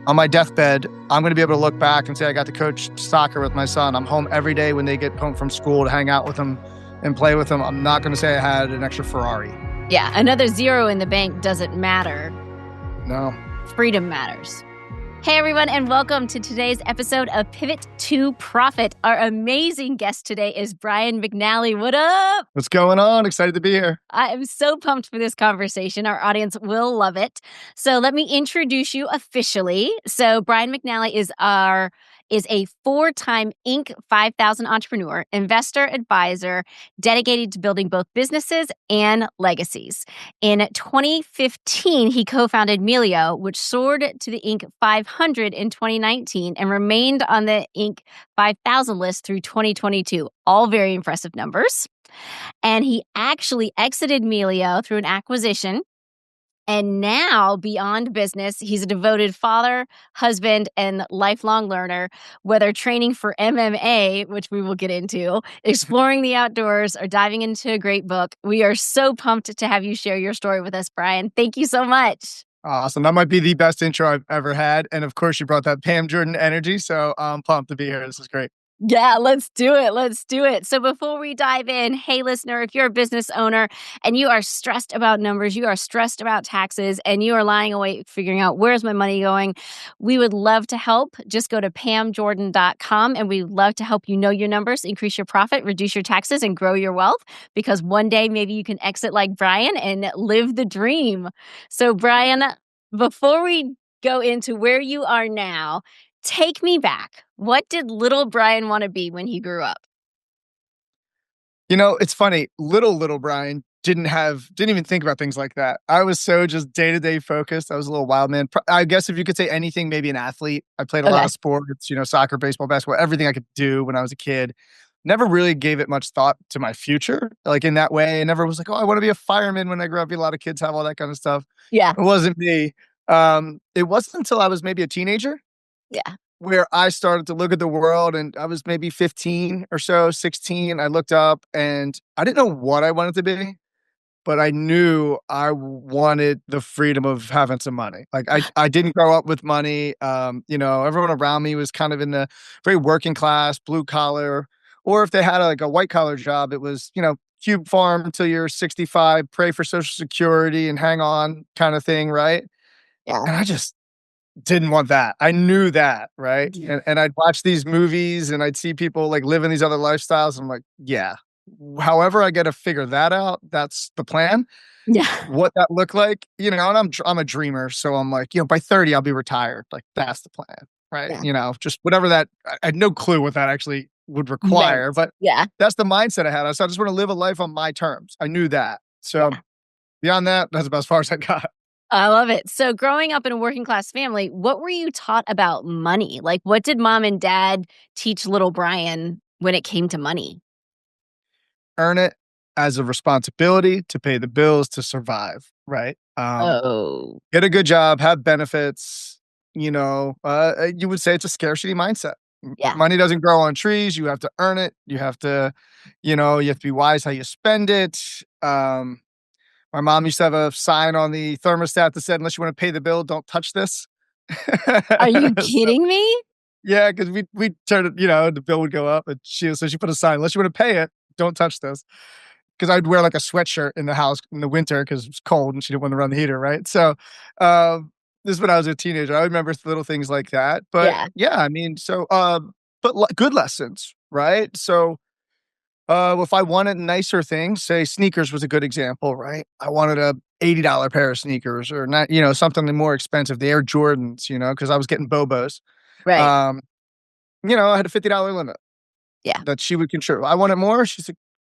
on my deathbed, I'm going to be able to look back and say I got to coach soccer with my son. I'm home every day when they get home from school to hang out with them and play with them. I'm not going to say I had an extra Ferrari. Yeah, another zero in the bank doesn't matter. No. Freedom matters. Hey, everyone, and welcome to today's episode of Pivot to Profit. Our amazing guest today is Brian McNally. What up? What's going on? Excited to be here. I am so pumped for this conversation. Our audience will love it. So let me introduce you officially. So Brian McNally is a 4-time Inc. 5000 entrepreneur, investor, advisor, dedicated to building both businesses and legacies. In 2015, he co-founded Meleeo, which soared to the Inc. 500 in 2019 and remained on the Inc. 5000 list through 2022. All very impressive numbers. And he actually exited Meleeo through an acquisition. And now, beyond business, he's a devoted father, husband, and lifelong learner, whether training for MMA, which we will get into, exploring the outdoors, or diving into a great book. We are so pumped to have you share your story with us, Brian. Thank you so much. Awesome. That might be the best intro I've ever had. And of course, you brought that Pam Jordan energy. So I'm pumped to be here. This is great. Yeah, let's do it. Let's do it. So before we dive in, hey, listener, if you're a business owner and you are stressed about numbers, you are stressed about taxes, and you are lying awake figuring out where's my money going, we would love to help. Just go to pamjordan.com and we'd love to help you know your numbers, increase your profit, reduce your taxes, and grow your wealth, because one day maybe you can exit like Brian and live the dream. So Brian, before we go into where you are now, take me back. What did little Brian want to be when he grew up? You know, it's funny. Little Brian didn't even think about things like that. I was so just day-to-day focused. I was a little wild man. I guess if you could say anything, maybe an athlete. I played a lot of sports, soccer, baseball, basketball, everything I could do when I was a kid. Never really gave it much thought to my future, like in that way. I never was like, oh, I want to be a fireman when I grow up. A lot of kids have all that kind of stuff. Yeah. It wasn't me. It wasn't until I was maybe a teenager. Yeah. Where I started to look at the world, and I was maybe 15 or so, 16. I looked up and I didn't know what I wanted to be, but I knew I wanted the freedom of having some money. Like I didn't grow up with money. Everyone around me was kind of in the very working class, blue collar, or if they had a white collar job, it was, cube farm until you're 65, pray for Social Security and hang on kind of thing. Right. Yeah. And I just didn't want that. I knew that, right? Yeah. And I'd watch these movies and I'd see people like living these other lifestyles. I'm like, yeah, however I get to figure that out, that's the plan. Yeah. What that looked like, and I'm a dreamer. So I'm like, by 30, I'll be retired. Like that's the plan, right? Yeah. Just whatever that, I had no clue what that actually would require, but yeah, that's the mindset I had. So I just want to live a life on my terms. I knew that. So beyond that, that's about as far as I got. I love it. So growing up in a working class family, what were you taught about money? Like, what did mom and dad teach little Brian when it came to money? Earn it as a responsibility to pay the bills to survive, right? Get a good job, have benefits, you would say it's a scarcity mindset. Yeah. Money doesn't grow on trees. You have to earn it. You have to, you have to be wise how you spend it. My mom used to have a sign on the thermostat that said, unless you want to pay the bill, don't touch this. Are you kidding me? Yeah, because we turned it, the bill would go up. And she put a sign, unless you want to pay it, don't touch this. Because I'd wear like a sweatshirt in the house in the winter because it was cold and she didn't want to run the heater, right? So this is when I was a teenager. I remember little things like that. But good lessons, right? So if I wanted nicer things, say sneakers was a good example, right? I wanted a $80 pair of sneakers or not, something more expensive, the Air Jordans, because I was getting Bobos. Right. I had a $50 limit. Yeah. That she would control. I wanted more. She's like,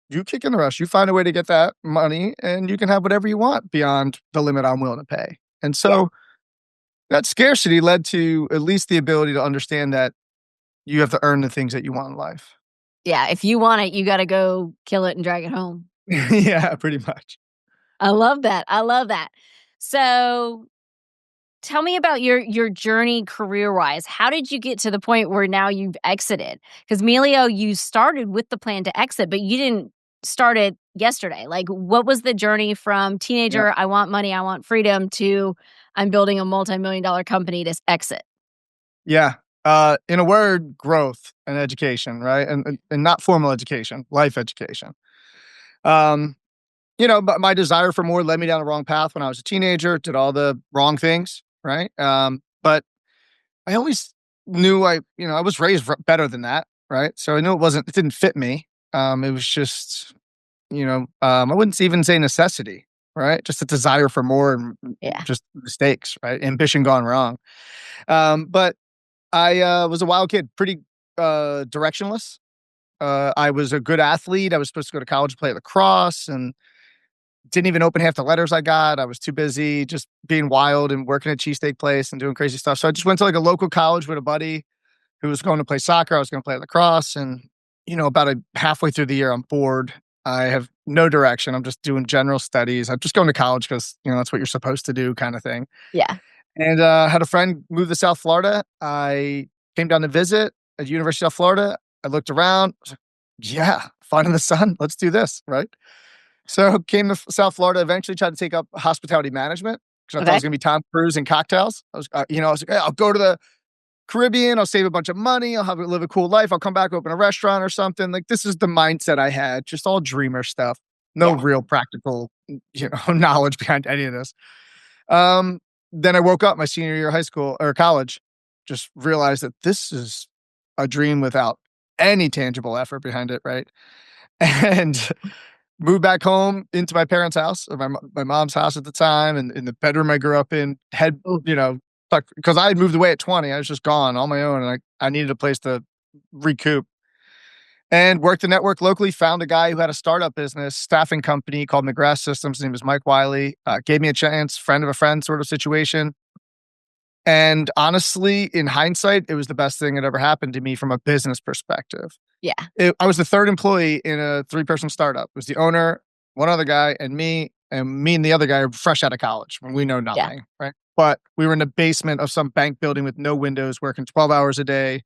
you kick in the rush. You find a way to get that money and you can have whatever you want beyond the limit I'm willing to pay. And so that scarcity led to at least the ability to understand that you have to earn the things that you want in life. Yeah, if you want it, you got to go kill it and drag it home. Yeah, pretty much. I love that. So tell me about your journey career-wise. How did you get to the point where now you've exited? Because Meleeo, you started with the plan to exit, but you didn't start it yesterday. Like, what was the journey from teenager, I want money, I want freedom, to I'm building a multi-million-dollar company to exit? Yeah. In a word, growth and education, right? And not formal education, life education. Um, but my desire for more led me down the wrong path when I was a teenager, did all the wrong things, right? But I always knew I was raised better than that, right? So I knew it didn't fit me. It was just, I wouldn't even say necessity, right? Just a desire for more and Yeah. just mistakes, right? Ambition gone wrong. But I was a wild kid, pretty directionless. I was a good athlete. I was supposed to go to college to play lacrosse and didn't even open half the letters I got. I was too busy just being wild and working at Cheesesteak Place and doing crazy stuff. So I just went to like a local college with a buddy who was going to play soccer. I was going to play lacrosse. And, about halfway through the year, I'm bored. I have no direction. I'm just doing general studies. I'm just going to college because, that's what you're supposed to do kind of thing. Yeah. And had a friend move to South Florida. I came down to visit at University of Florida. I looked around. I was like, yeah, finding the sun. Let's do this. Right. So came to South Florida, eventually tried to take up hospitality management because I thought it Okay. was going to be Tom Cruise and cocktails. I was like, hey, I'll go to the Caribbean. I'll save a bunch of money. Live a cool life. I'll come back, open a restaurant or something. Like this is the mindset I had, just all dreamer stuff. No Yeah. real practical, knowledge behind any of this. Um, then I woke up my senior year of high school or college, just realized that this is a dream without any tangible effort behind it, right? And moved back home into my parents' house, or my mom's house at the time, and in the bedroom I grew up in, had, Ooh. because I had moved away at 20. I was just gone on my own, and I needed a place to recoup. And worked the network locally, found a guy who had a startup business, staffing company called McGrath Systems. His name was Mike Wiley. Gave me a chance, friend of a friend sort of situation. And honestly, in hindsight, it was the best thing that ever happened to me from a business perspective. Yeah. I was the third employee in a three-person startup. It was the owner, one other guy, and me and the other guy are fresh out of college when we know Yeah. nothing, right? But we were in the basement of some bank building with no windows, working 12 hours a day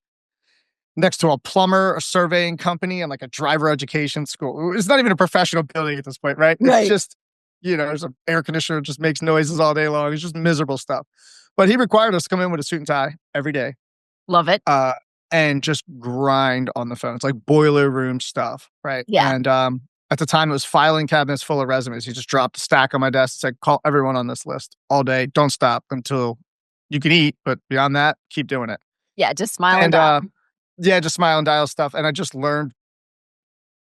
next to a plumber, a surveying company, and like a driver education school. It's not even a professional building at this point, right? It's Right. just, there's an air conditioner, just makes noises all day long. It's just miserable stuff. But he required us to come in with a suit and tie every day, Love it. uh, and just grind on the phone. It's like boiler room stuff, right? Yeah. And at the time, it was filing cabinets full of resumes. He just dropped a stack on my desk and said, call everyone on this list all day. Don't stop until you can eat. But beyond that, keep doing it. Yeah. Just smile and And dial. yeah, just smile and dial stuff. And I just learned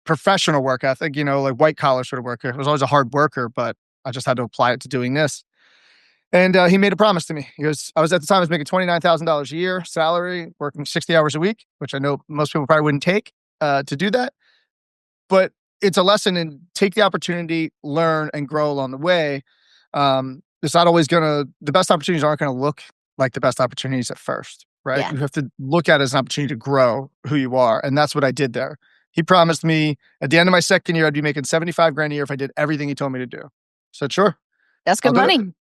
professional work ethic, like white collar sort of worker. I was always a hard worker, but I just had to apply it to doing this. And he made a promise to me. He goes, I was making $29,000 a year salary, working 60 hours a week, which I know most people probably wouldn't take to do that. But it's a lesson in take the opportunity, learn, and grow along the way. It's not always the best opportunities aren't going to look like the best opportunities at first, right? Yeah. You have to look at it as an opportunity to grow who you are. And that's what I did there. He promised me at the end of my second year, I'd be making 75 grand a year if I did everything he told me to do. I said, sure, That's I'll good do it. money.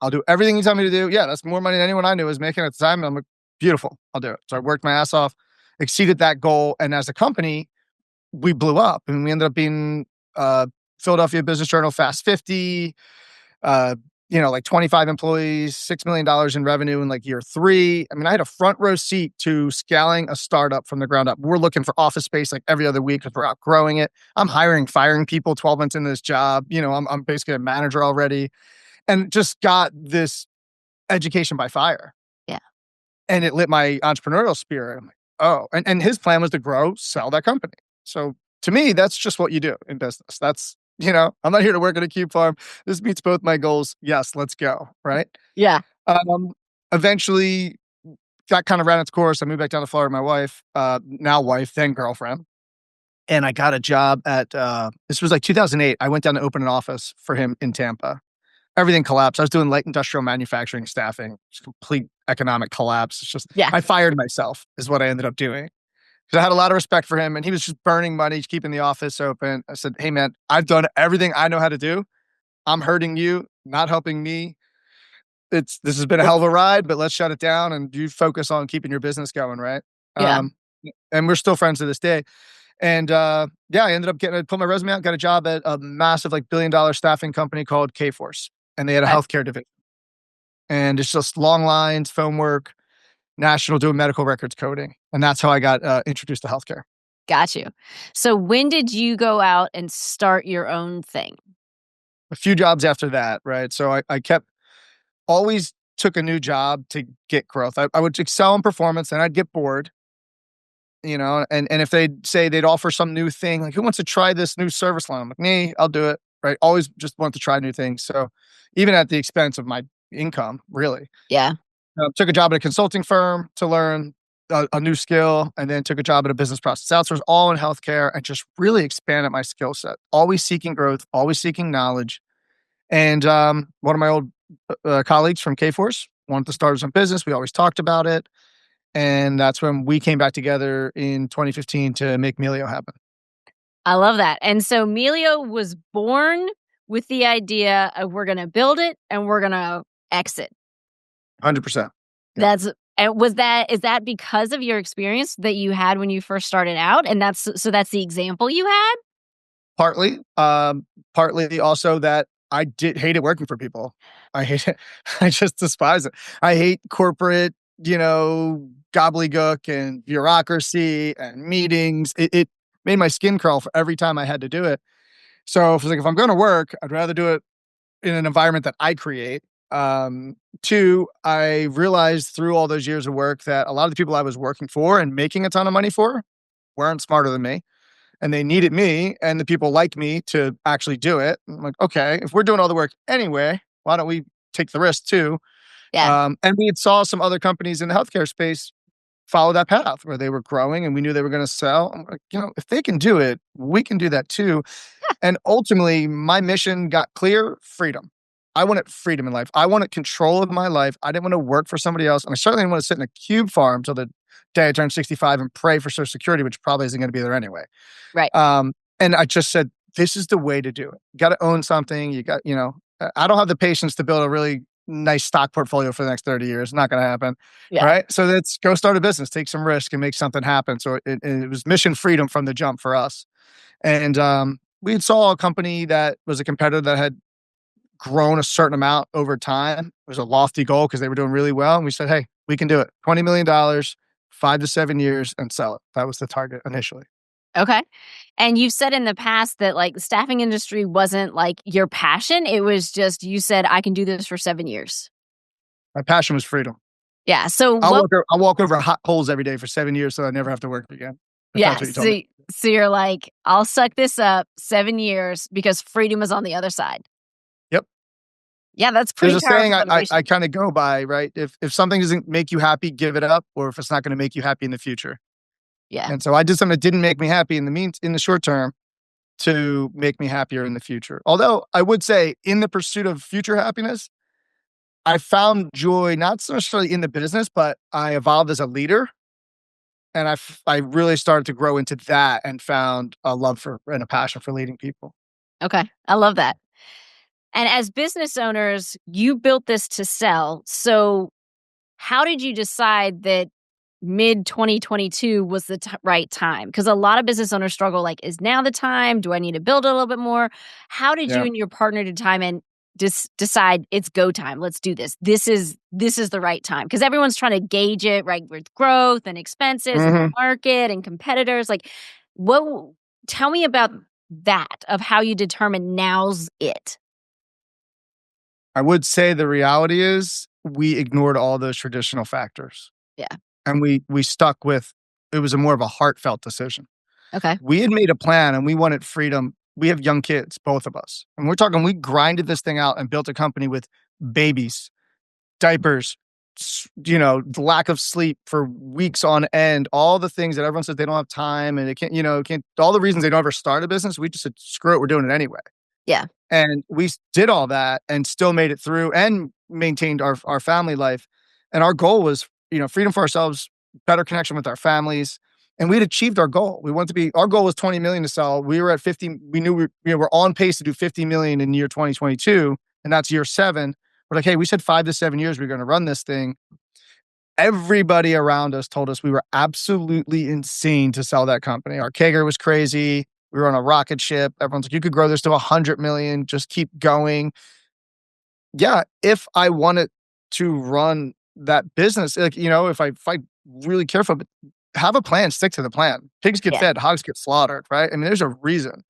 I'll do everything you tell me to do. Yeah, that's more money than anyone I knew was making at the time. And I'm like, beautiful, I'll do it. So I worked my ass off, exceeded that goal. And as a company, we blew up and we ended up being Philadelphia Business Journal Fast 50, like 25 employees, $6 million in revenue in like year 3. I mean, I had a front row seat to scaling a startup from the ground up. We're looking for office space like every other week because we're outgrowing it. I'm firing people 12 months into this job. I'm basically a manager already and just got this education by fire. Yeah. And it lit my entrepreneurial spirit. I'm like, oh, and his plan was to grow, sell that company. So to me, that's just what you do in business. That's, I'm not here to work at a cube farm. This meets both my goals. Yes, let's go. Right. Yeah. Eventually that kind of ran its course. I moved back down to Florida with my wife, now wife, then girlfriend. And I got a job at, this was like 2008. I went down to open an office for him in Tampa. Everything collapsed. I was doing light industrial manufacturing staffing. It's complete economic collapse. It's just, Yeah. I fired myself is what I ended up doing. Because I had a lot of respect for him and he was just burning money, keeping the office open. I said, hey man, I've done everything I know how to do. I'm hurting you, not helping me. This has been a hell of a ride, but let's shut it down and you focus on keeping your business going, right? Yeah. And we're still friends to this day. And I ended up put my resume out, got a job at a massive like $1 billion staffing company called Kforce. And they had a Okay. healthcare division. And it's just long lines, phone work, national doing medical records coding. And that's how I got introduced to healthcare. Got you. So when did you go out and start your own thing? A few jobs after that, right? So I kept always took a new job to get growth. I would excel in performance and I'd get bored, and if they'd say they'd offer some new thing, like who wants to try this new service line? I'm like, me, I'll do it. Right. Always just want to try new things. So even at the expense of my income, really. Yeah. Took a job at a consulting firm to learn a new skill, and then took a job at a business process outsource, all in healthcare, and just really expanded my skill set. Always seeking growth, always seeking knowledge. And one of my old colleagues from K-Force wanted to start his own business. We always talked about it. And that's when we came back together in 2015 to make Meleeo happen. I love that. And so Meleeo was born with the idea of we're going to build it and we're going to exit. 100%. Yeah. That's and is that because of your experience that you had when you first started out, and that's the example you had? Partly, partly also that I hated working for people. I hate it. I just despise it. I hate corporate, gobbledygook and bureaucracy and meetings. It made my skin crawl for every time I had to do it. So if I'm going to work, I'd rather do it in an environment that I create. Two, I realized through all those years of work that a lot of the people I was working for and making a ton of money for weren't smarter than me. And they needed me and the people like me to actually do it. I'm like, okay, if we're doing all the work anyway, why don't we take the risk too? Yeah. And we had saw some other companies in the healthcare space follow that path where they were growing and we knew they were going to sell. I'm like, if they can do it, we can do that too. And ultimately, my mission got clear: freedom. I wanted freedom in life. I wanted control of my life. I didn't want to work for somebody else. And I certainly didn't want to sit in a cube farm until the day I turned 65 and pray for Social Security, which probably isn't going to be there anyway. Right. And I just said, this is the way to do it. You got to own something. I don't have the patience to build a really nice stock portfolio for the next 30 years. Not going to happen. Yeah. Right. So let's go start a business, take some risk and make something happen. So it was mission freedom from the jump for us. And we saw a company that was a competitor that had grown a certain amount over time. It was a lofty goal because they were doing really well. And we said, hey, we can do it. $20 million, 5 to 7 years, and sell it. That was the target initially. Okay. And you've said in the past that the staffing industry wasn't your passion. It was just, you said, I can do this for 7 years. My passion was freedom. Yeah. So I'll walk over hot coals every day for 7 years so I never have to work again. Yeah. So you're like, I'll suck this up 7 years because freedom is on the other side. Yep. Yeah, that's pretty There's a saying I kind of go by, right? If something doesn't make you happy, give it up, or if it's not going to make you happy in the future. Yeah. And so I did something that didn't make me happy in the short term to make me happier in the future. Although I would say in the pursuit of future happiness, I found joy not so necessarily in the business, but I evolved as a leader. And I really started to grow into that and found a love for and a passion for leading people. Okay. I love that. And as business owners, you built this to sell. So how did you decide that mid 2022 was the right time? Because a lot of business owners struggle, is now the time? Do I need to build a little bit more? How did you and your partner decide it's go time? Let's do this. This is the right time. Because everyone's trying to gauge it, right, with growth and expenses and the market and competitors. Tell me about that, of how you determine now's it. I would say the reality is we ignored all those traditional factors. Yeah. And we stuck with, it was more of a heartfelt decision. Okay. We had made a plan and we wanted freedom. We have young kids, both of us. And we grinded this thing out and built a company with babies, diapers, the lack of sleep for weeks on end, all the things that everyone says they don't have time and it can't, all the reasons they don't ever start a business. We just said, screw it, we're doing it anyway. Yeah. And we did all that and still made it through and maintained our family life. And our goal was, freedom for ourselves, better connection with our families. And we'd achieved our goal. Our goal was 20 million to sell. We were at 50. We knew we're on pace to do 50 million in year 2022. And that's year 7. We're like, hey, we said 5 to 7 years we're going to run this thing. Everybody around us told us we were absolutely insane to sell that company. Our CAGR was crazy. We were on a rocket ship. Everyone's like, you could grow this to 100 million. Just keep going. Yeah, if I wanted to run that business, like, if I really careful, but have a plan, stick to the plan. Pigs get Yeah. fed, hogs get slaughtered, right? I mean, there's a reason.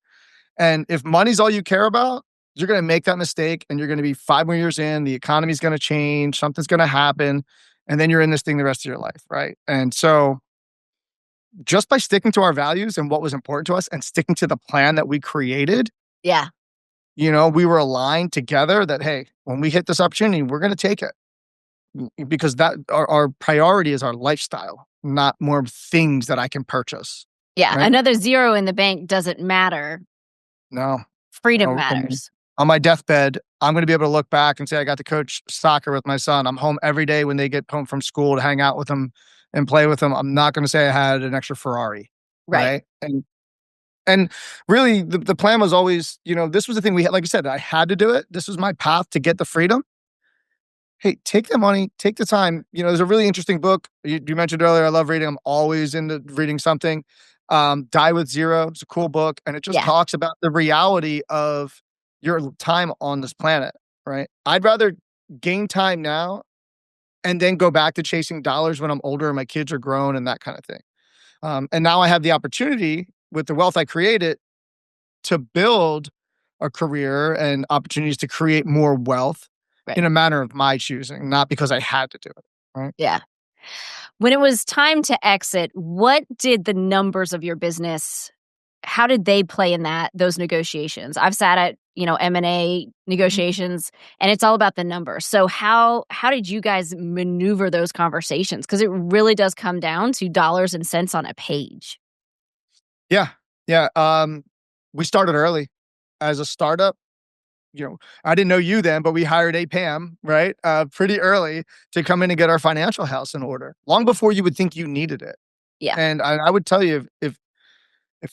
And if money's all you care about, you're going to make that mistake and you're going to be 5 more years in, the economy's going to change, something's going to happen. And then you're in this thing the rest of your life. Right. And so just by sticking to our values and what was important to us and sticking to the plan that we created, Yeah. we were aligned together that, hey, when we hit this opportunity, we're going to take it because that our priority is our lifestyle, not more things that I can purchase. Yeah. Right. Another zero in the bank doesn't matter. No. Freedom Oh, matters. on my deathbed, I'm going to be able to look back and say, I got to coach soccer with my son. I'm home every day when they get home from school to hang out with them and play with them. I'm not going to say I had an extra Ferrari. Right. Right. And really the plan was always, this was the thing we had, like I said, I had to do it. This was my path to get the freedom. Hey, take the money, take the time. There's a really interesting book you mentioned earlier. I love reading. I'm always into reading something. Die with Zero. It's a cool book. And it just Yeah. talks about the reality of your time on this planet, right? I'd rather gain time now and then go back to chasing dollars when I'm older and my kids are grown and that kind of thing. And now I have the opportunity with the wealth I created to build a career and opportunities to create more wealth Right. in a manner of my choosing, not because I had to do it. Right. Yeah. When it was time to exit, what did the numbers of your business, how did they play in those negotiations? I've sat at, M&A negotiations and it's all about the numbers. So how did you guys maneuver those conversations? Because it really does come down to dollars and cents on a page. Yeah. Yeah. We started early as a startup. I didn't know you then, but we hired a Pam, right? Pretty early to come in and get our financial house in order, long before you would think you needed it. Yeah. And I would tell you, if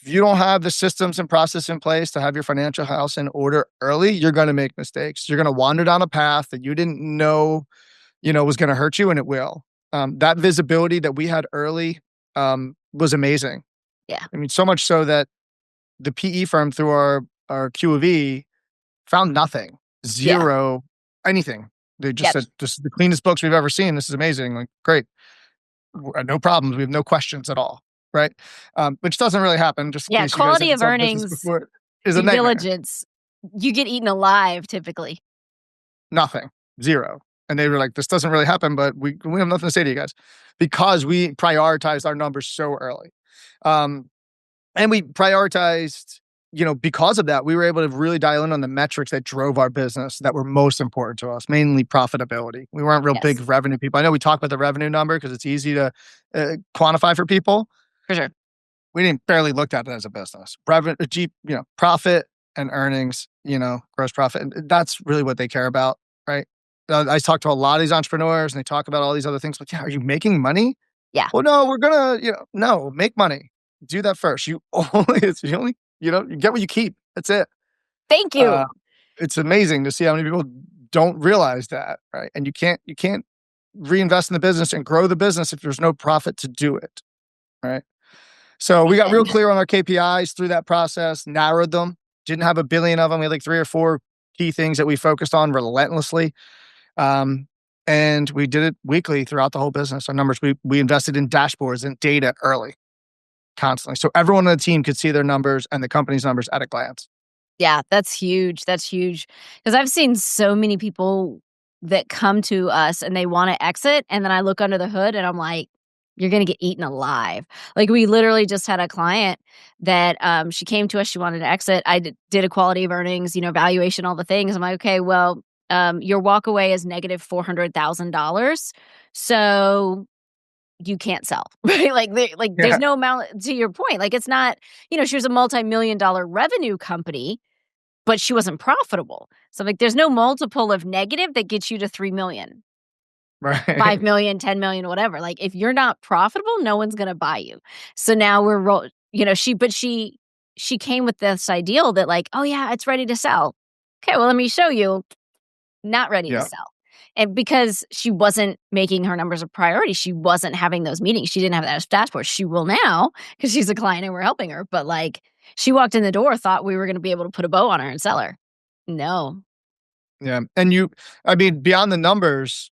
you don't have the systems and process in place to have your financial house in order early, you're going to make mistakes. You're going to wander down a path that you didn't know, was going to hurt you, and it will. That visibility that we had early was amazing. Yeah. I mean, so much so that the PE firm through our Q of E found nothing, Yeah. zero, anything. They just Yeah. said, "This is the cleanest books we've ever seen. This is amazing." Like, great, no problems. We have no questions at all, right? Which doesn't really happen. Just in Yeah. case you guys Quality haven't of sold business earnings, before, is a due nightmare. diligence, you get eaten alive typically. Nothing, zero. And they were like, "This doesn't really happen, but we have nothing to say to you guys because we prioritized our numbers so early." Um, And we prioritized, because of that, we were able to really dial in on the metrics that drove our business that were most important to us, mainly profitability. We weren't real Yes. big revenue people. I know we talk about the revenue number because it's easy to quantify for people. For sure. We didn't barely look at it as a business. Revenue, profit and earnings, gross profit. And that's really what they care about, right? I talk to a lot of these entrepreneurs and they talk about all these other things, but yeah, are you making money? Yeah. Well, no, we're gonna, no, make money. Do that first. You get what you keep. That's it. Thank Uh, you. it's amazing to see how many people don't realize that, right? And you can't reinvest in the business and grow the business if there's no profit to do it, right? So we got real Amen. clear on our KPIs through that process, narrowed them, didn't have a billion of them. We had like 3 or 4 key things that we focused on relentlessly. Um, and we did it weekly throughout the whole business. Our numbers, we invested in dashboards and data early, constantly. So everyone on the team could see their numbers and the company's numbers at a glance. Yeah, that's huge. That's huge. Because I've seen so many people that come to us and they want to exit. And then I look under the hood and I'm like, you're going to get eaten alive. Like we literally just had a client that she came to us. She wanted to exit. I did a quality of earnings, valuation, all the things. I'm like, okay, well, your walk away is negative $400,000. So you can't sell, right? There's Yeah. no amount to your point. Like, it's not, she was a multi-million-dollar revenue company, but she wasn't profitable. So like, there's no multiple of negative that gets you to 3 million, 5 Right. million, 10 million, whatever. Like, if you're not profitable, no one's going to buy you. So now she came with this ideal that like, oh yeah, it's ready to sell. Okay, well, let me show you. Not ready to Yeah. sell. And because she wasn't making her numbers a priority, she wasn't having those meetings. She didn't have that as dashboard. She will now because she's a client and we're helping her. But like, she walked in the door, thought we were going to be able to put a bow on her and sell her. No. Yeah. And I mean, beyond the numbers,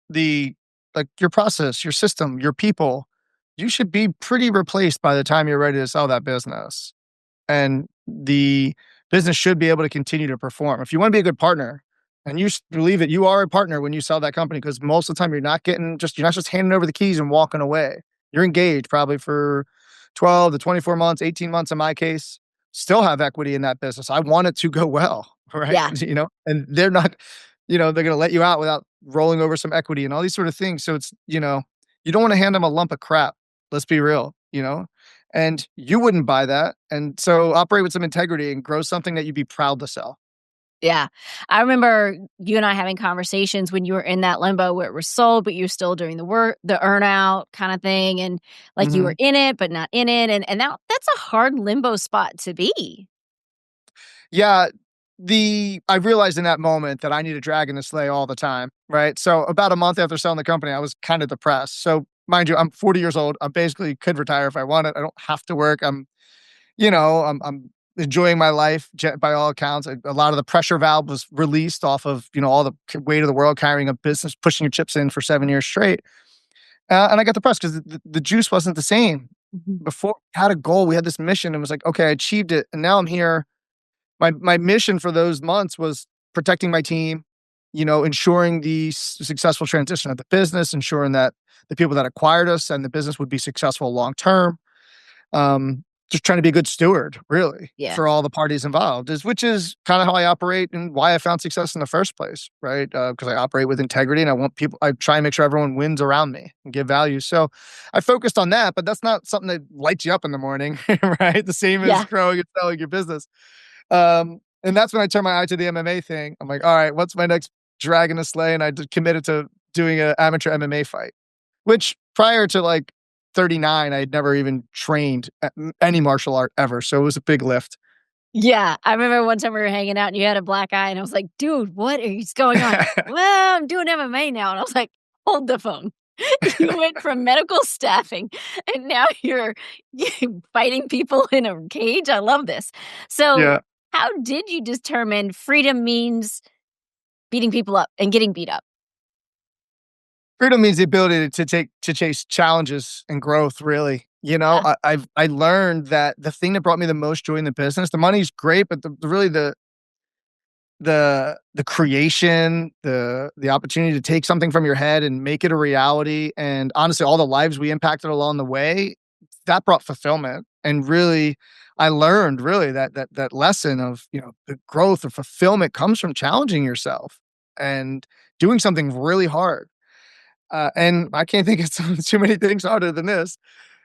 the like your process, your system, your people, you should be pretty replaced by the time you're ready to sell that business. And the business should be able to continue to perform. If you want to be a good partner, and believe it, you are a partner when you sell that company because most of the time you're not just handing over the keys and walking away. You're engaged probably for 12 to 24 months, 18 months in my case, still have equity in that business. I want it to go well, right? Yeah. And they're not, they're going to let you out without rolling over some equity and all these sort of things. So you don't want to hand them a lump of crap. Let's be real. And you wouldn't buy that. And so operate with some integrity and grow something that you'd be proud to sell. Yeah. I remember you and I having conversations when you were in that limbo where it was sold, but you were still doing the work, the earnout kind of thing. And like you were Mhm. in it, but not in it. And that's a hard limbo spot to be. Yeah, I realized in that moment that I need a dragon to slay all the time, right? So about a month after selling the company, I was kind of depressed. So mind you, I'm 40 years old. I basically could retire if I wanted. I don't have to work. I'm enjoying my life by all accounts. A lot of the pressure valve was released off of, all the weight of the world carrying a business, pushing your chips in for 7 years straight. And I got depressed because the juice wasn't the same. Mhm. Before we had a goal, we had this mission and it was like, okay, I achieved it. And now I'm here. My mission for those months was protecting my team, ensuring the successful transition of the business, ensuring that the people that acquired us and the business would be successful long term. Just trying to be a good steward, really, Yeah. for all the parties involved, which is kind of how I operate and why I found success in the first place, right? Because I operate with integrity and I try and make sure everyone wins around me and give value. So I focused on that, but that's not something that lights you up in the morning, right? The same as Yeah. growing and selling your business. And that's when I turned my eye to the MMA thing. I'm like, all right, what's my next dragon to slay? And committed to doing an amateur MMA fight, which prior to like 39, I had never even trained any martial art ever. So it was a big lift. Yeah. I remember one time we were hanging out and you had a black eye and I was like, dude, what is going on? Well, I'm doing MMA now. And I was like, hold the phone. You went from medical staffing and now you're fighting people in a cage. I love this. So, Yeah. how did you determine freedom means beating people up and getting beat up? Freedom means the ability to chase challenges and growth, really. Yeah. I learned that the thing that brought me the most joy in the business, the money's great, but really the creation, the opportunity to take something from your head and make it a reality, and honestly, all the lives we impacted along the way, that brought fulfillment. And really, I learned really that lesson of the growth or fulfillment comes from challenging yourself and doing something really hard. And I can't think of too many things harder than this.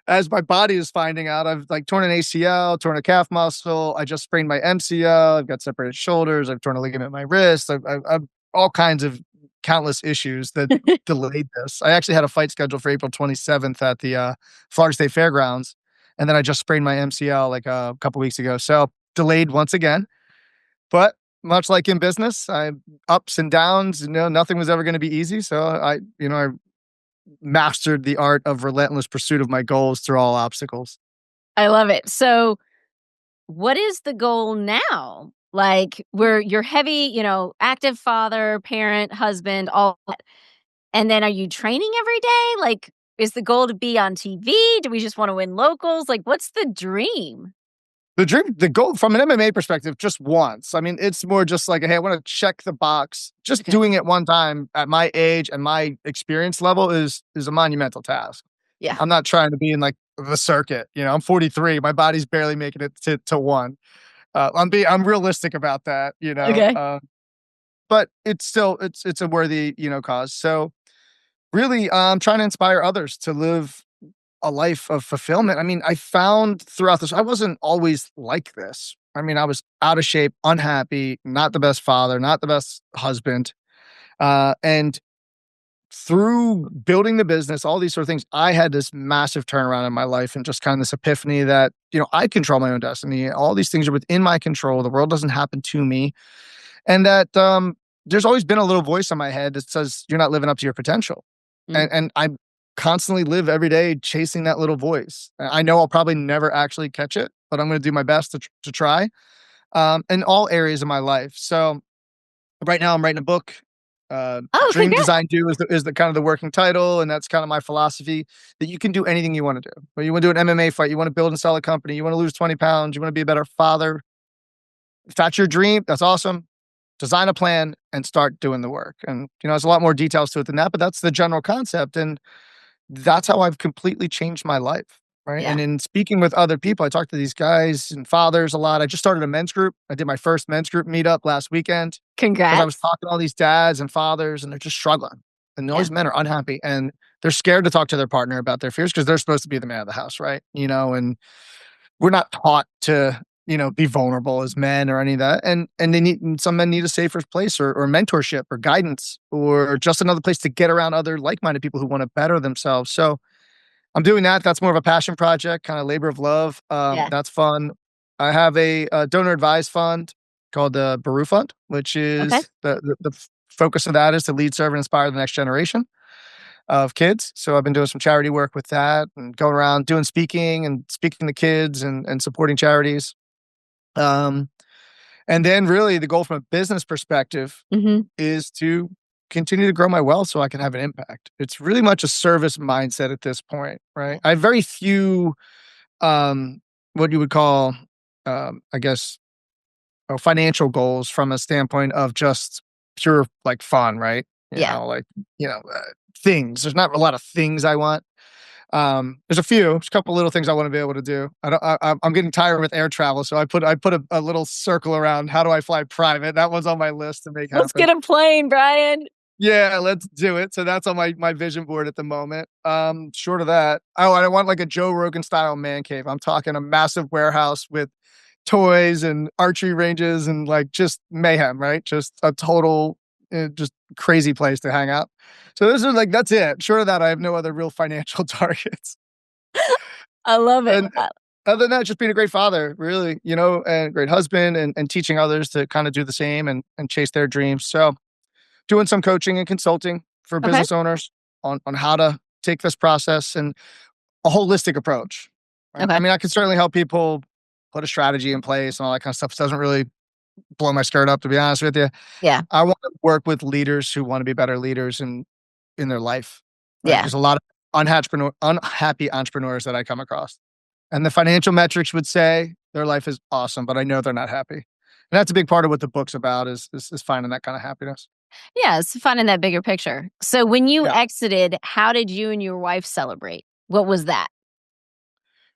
As my body is finding out, I've like torn an ACL, torn a calf muscle. I just sprained my MCL. I've got separated shoulders. I've torn a ligament in my wrist. I've all kinds of countless issues that delayed this. I actually had a fight scheduled for April 27th at the Florida State Fairgrounds. And then I just sprained my MCL like a couple weeks ago. So delayed once again. But much like in business, I ups and downs, nothing was ever going to be easy. So I mastered the art of relentless pursuit of my goals through all obstacles. I love it. So, what is the goal now? Like, where you're heavy, active father, parent, husband, all that. And then are you training every day? Like, is the goal to be on TV? Do we just want to win locals? Like, what's the dream? The goal from an MMA perspective, just once. I mean, it's more just like, hey, I want to check the box. Just Okay. doing it one time at my age and my experience level is a monumental task. Yeah. I'm not trying to be in like the circuit. I'm 43. My body's barely making it to one. I'm realistic about that. Okay. But it's a worthy cause. So really, I'm trying to inspire others to live a life of fulfillment. I mean, I found throughout this, I wasn't always like this. I mean, I was out of shape, unhappy, not the best father, not the best husband. And through building the business, all these sort of things, I had this massive turnaround in my life and just kind of this epiphany that, I control my own destiny. All these things are within my control. The world doesn't happen to me. And that there's always been a little voice in my head that says, you're not living up to your potential. Mm. And I constantly live every day chasing that little voice. I know I'll probably never actually catch it, but I'm going to do my best to try in all areas of my life. So right now I'm writing a book. Oh, Dream congrats. Design Do is the kind of the working title, and that's kind of my philosophy that you can do anything you want to do. But you want to do an MMA fight, you want to build and sell a company, you want to lose 20 pounds, you want to be a better father. If that's your dream, that's awesome. Design a plan and start doing the work. And there's a lot more details to it than that, but that's the general concept. And that's how I've completely changed my life. Right. Yeah. And in speaking with other people, I talk to these guys and fathers a lot. I just started a men's group. I did my first men's group meetup last weekend because I was Congrats. talking to all these dads and fathers, and they're just struggling. And all Yeah. these men are unhappy and they're scared to talk to their partner about their fears because they're supposed to be the man of the house. Right. And we're not taught to, be vulnerable as men or any of that. And some men need a safer place or mentorship or guidance or just another place to get around other like-minded people who want to better themselves. So I'm doing that. That's more of a passion project, kind of labor of love. Yeah. That's fun. I have a donor advised fund called the Baru Fund, which Okay. is the focus of that is to lead, serve, and inspire the next generation of kids. So I've been doing some charity work with that and going around doing speaking and speaking to kids and supporting charities. Um, and then really the goal from a business perspective Mhm. is to continue to grow my wealth so I can have an impact. It's really much a service mindset at this point, right? I have very few, what you would call, I guess, financial goals from a standpoint of just pure like fun, right? Yeah. Things. There's not a lot of things I want. There's a couple little things I want to be able to do. I don't. I'm getting tired with air travel, so I put a little circle around how do I fly private. That one's on my list to make Let's happen. get a plane, Brian. Yeah, let's do it. So that's on my vision board at the moment. Short of that, I want like a Joe Rogan style man cave. I'm talking a massive warehouse with toys and archery ranges and like just mayhem, right? Just a total, just crazy place to hang out. So this is like that's it. Short of that, I have no other real financial targets. I love it. And other than that, just being a great father, really, and great husband and teaching others to kind of do the same and chase their dreams. So doing some coaching and consulting for Okay. business owners on how to take this process and a holistic approach. Right? I Okay. mean, I can certainly help people put a strategy in place and all that kind of stuff. It doesn't really blow my skirt up, to be honest with you. Yeah. I want to work with leaders who want to be better leaders in their life. Right? Yeah. There's a lot of unhappy entrepreneurs that I come across. And the financial metrics would say their life is awesome, but I know they're not happy. And that's a big part of what the book's about is finding that kind of happiness. Yeah, it's fun in that bigger picture. So when you Yeah. exited, how did you and your wife celebrate? What was that?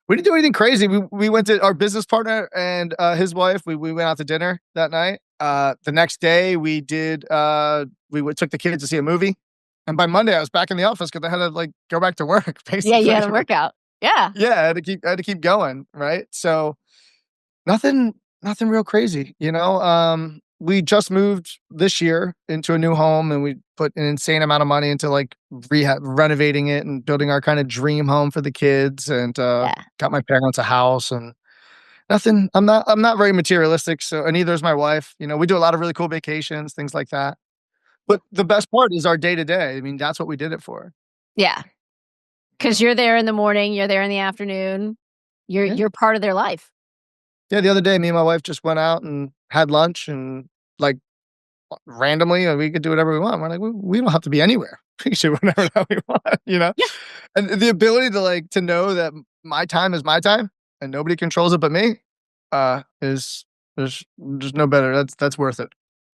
We didn't do anything crazy. We went to our business partner and his wife. We went out to dinner that night. The next day we did took the kids to see a movie. And by Monday I was back in the office because I had to like go back to work Yeah, you basically. had a workout. Yeah. Yeah, I had to keep going, right? So nothing real crazy, we just moved this year into a new home and we put an insane amount of money into like renovating it and building our kind of dream home for the kids and Yeah. got my parents a house and nothing. I'm not very materialistic, so and neither is my wife. We do a lot of really cool vacations, things like that. But the best part is our day to day. I mean, that's what we did it for. Yeah. You Because know? you're there in the morning, you're there in the afternoon. You're Yeah. you're part of their life. Yeah, the other day, me and my wife just went out and had lunch and like randomly, we could do whatever we want. We're like, we don't have to be anywhere. We can do whatever the hell we want. Yeah. And the ability to know that my time is my time and nobody controls it but me, is there's no better. That's worth it.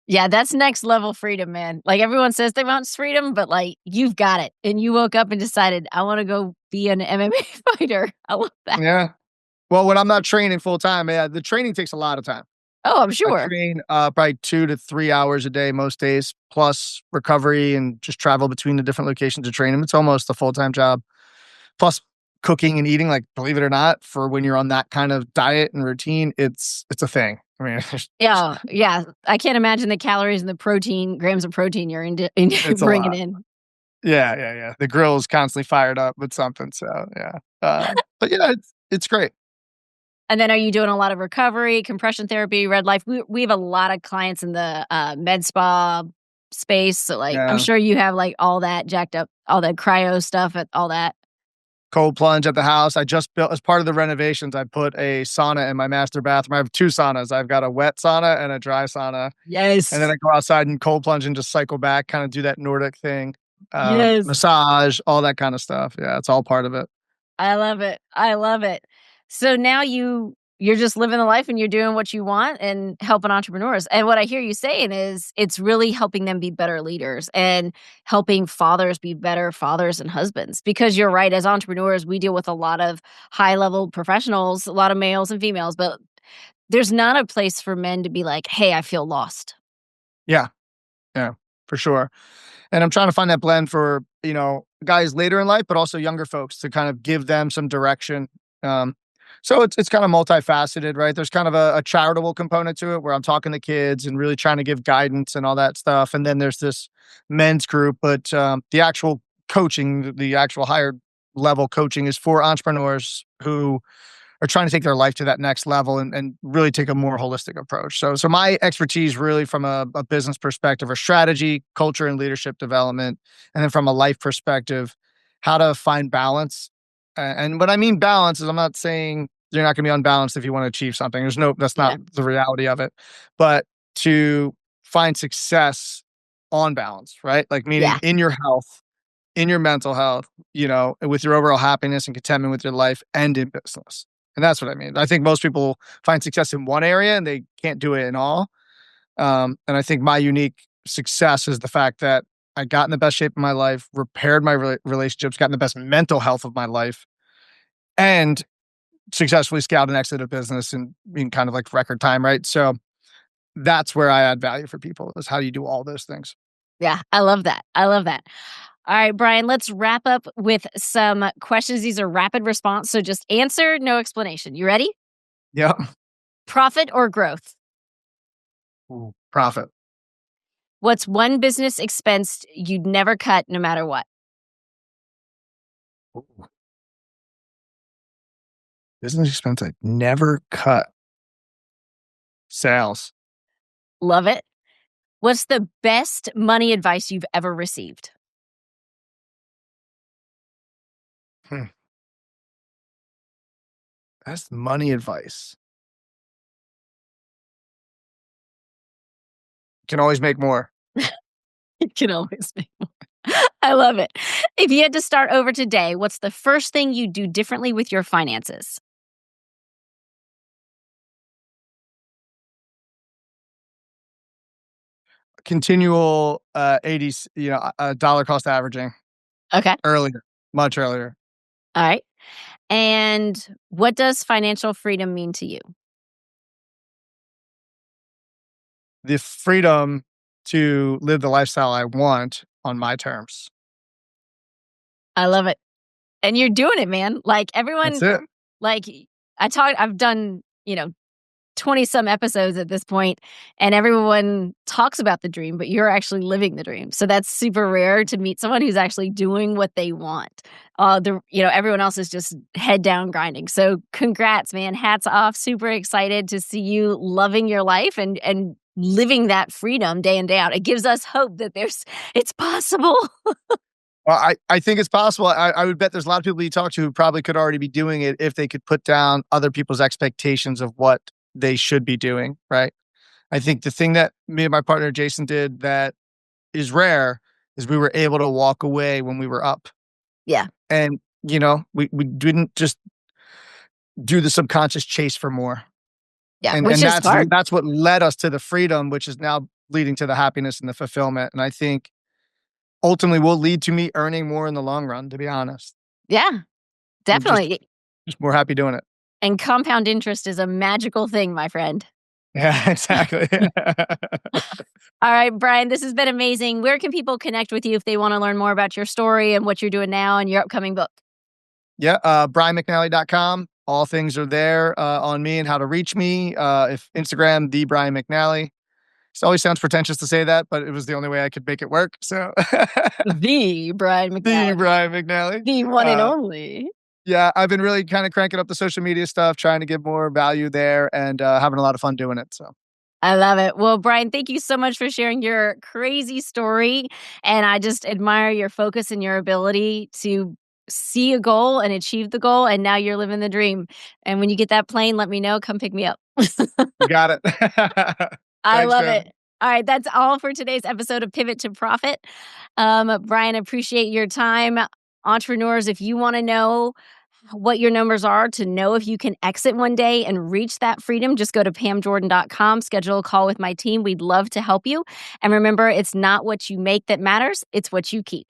Yeah, that's next level freedom, man. Like everyone says they want freedom, but like you've got it. And you woke up and decided, I want to go be an MMA fighter. I love that. Yeah. Well, when I'm not training full time, yeah, the training takes a lot of time. Oh, I'm I sure. train probably 2 to 3 hours a day most days, plus recovery and just travel between the different locations to train them. It's almost a full time job. Plus cooking and eating, like believe it or not, for when you're on that kind of diet and routine, it's a thing. I mean, Yeah, yeah. I can't imagine the calories and the protein, grams of protein you're in it's a bringing lot. in. Yeah. The grill is constantly fired up with something. So yeah, but yeah, it's great. And then are you doing a lot of recovery, compression therapy, red life? We have a lot of clients in the med spa space. So like I'm Yeah, sure you have like all that jacked up, all that cryo stuff, all that. cold plunge at the house. I just built, as part of the renovations, I put a sauna in my master bathroom. I have two saunas. I've got a wet sauna and a dry sauna. And then Yes. I go outside and cold plunge and just cycle back, kind of do that Nordic thing. Yes. Massage, all that kind of stuff. Yeah, it's all part of it. I love it. I love it. So now you're just living the life and you're doing what you want and helping entrepreneurs. And what I hear you saying is it's really helping them be better leaders and helping fathers be better fathers and husbands. Because you're right, as entrepreneurs, we deal with a lot of high-level professionals, a lot of males and females, but there's not a place for men to be like, "Hey, I feel lost." Yeah, yeah, for sure. And I'm trying to find that blend for, guys later in life, but also younger folks to kind of give them some direction. Um, so it's kind of multifaceted, right? There's kind of a charitable component to it where I'm talking to kids and really trying to give guidance and all that stuff. And then there's this men's group, but the actual coaching, the actual higher level coaching is for entrepreneurs who are trying to take their life to that next level and really take a more holistic approach. So my expertise really from a business perspective or strategy, culture and leadership development, and then from a life perspective, how to find balance. And what I mean balance is I'm not saying you're not going to be unbalanced if you want to achieve something. That's not Yeah. the reality of it, but to find success on balance, right? Like meaning Yeah. in your health, in your mental health, with your overall happiness and contentment with your life and in business. And that's what I mean. I think most people find success in one area and they can't do it in all. And I think my unique success is the fact that I got in the best shape of my life, repaired my relationships, got in the best mental health of my life, and successfully scaled and exited a business in kind of like record time, right? So that's where I add value for people is how do you do all those things? Yeah. I love that. I love that. All right, Brian, let's wrap up with some questions. These are rapid response, so just answer, no explanation. You ready? Yeah. Profit or growth? Ooh, profit. What's one business expense you'd never cut no matter what? Ooh, business expense I never cut. Sales. Love it. What's the best money advice you've ever received? Hmm. That's money advice. Can always make more. You can always make more. I love it. If you had to start over today, what's the first thing you do differently with your finances? Continual 80s, dollar cost averaging Okay. earlier, much earlier. All right. And what does financial freedom mean to you? The freedom to live the lifestyle I want on my terms. I love it. And you're doing it, man. Like That's everyone, it. like I've done, 20 some episodes at this point, and everyone talks about the dream, but you're actually living the dream. So that's super rare to meet someone who's actually doing what they want. Everyone else is just head down grinding. So congrats, man. Hats off. Super excited to see you loving your life and living that freedom day in, day out. It gives us hope that it's possible. Well, I think it's possible. I would bet there's a lot of people you talk to who probably could already be doing it if they could put down other people's expectations of what they should be doing, right? I think the thing that me and my partner Jason did that is rare is we were able to walk away when we were up. Yeah. And, we didn't just do the subconscious chase for more. Yeah. And Which and is that's hard. that's what led us to the freedom, which is now leading to the happiness and the fulfillment. And I think ultimately will lead to me earning more in the long run, to be honest. Yeah, I'm just definitely. just more happy doing it. And compound interest is a magical thing, my friend. Yeah, exactly. All right, Brian, this has been amazing. Where can people connect with you if they want to learn more about your story and what you're doing now and your upcoming book? Yeah, brianmcnally.com. All things are there on me and how to reach me. If Instagram, the Brian McNally. It always sounds pretentious to say that, but it was the only way I could make it work. So The Brian the McNally, Brian McNally. the one and Uh, only. yeah, I've been really kind of cranking up the social media stuff, trying to give more value there and having a lot of fun doing it. So I love it. Well, Brian, thank you so much for sharing your crazy story. And I just admire your focus and your ability to see a goal and achieve the goal, and now you're living the dream. And when you get that plane, let me know. Come pick me up. You got it. I Thanks, love it. man. All right, that's all for today's episode of Pivot to Profit. Brian, appreciate your time. Entrepreneurs, if you want to know what your numbers are to know if you can exit one day and reach that freedom, just go to pamjordan.com, schedule a call with my team. We'd love to help you. And remember, it's not what you make that matters, it's what you keep.